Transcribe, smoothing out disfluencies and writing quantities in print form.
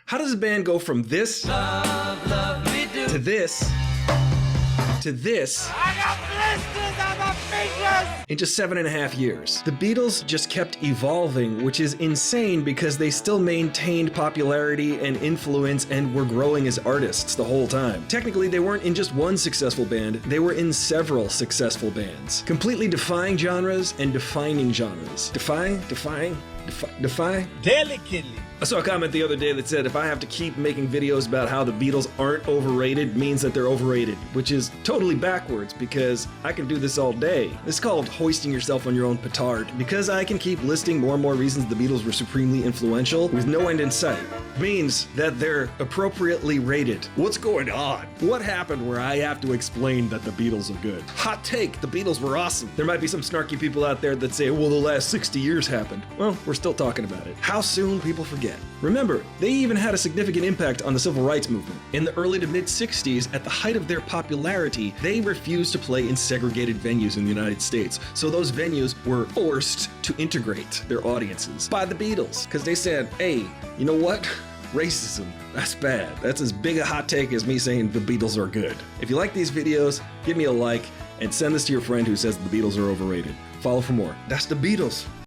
How does a band go from this to this to this I got blisters on my fingers! in just 7.5 years? The Beatles just kept evolving, which is insane because they still maintained popularity and influence and were growing as artists the whole time. Technically, they weren't in just one successful band, they were in several successful bands, completely defying genres and defining genres. Defy? Delicately. I saw a comment the other day that said if I have to keep making videos about how the Beatles aren't overrated means that they're overrated, which is totally backwards because I can do this all day. This is called hoisting yourself on your own petard. Because I can keep listing more and more reasons the Beatles were supremely influential with no end in sight means that they're appropriately rated. What's going on? What happened where I have to explain that the Beatles are good? Hot take, the Beatles were awesome. There might be some snarky people out there that say, well, the last 60 years happened. Well, we're still talking about it. How soon people forget. Remember, they even had a significant impact on the civil rights movement. In the early to mid 60s, at the height of their popularity, they refused to play in segregated venues in the United States. So those venues were forced to integrate their audiences by the Beatles. Because they said, hey, you know what? Racism, that's bad. That's as big a hot take as me saying the Beatles are good. If you like these videos, give me a like and send this to your friend who says the Beatles are overrated. Follow for more. That's the Beatles.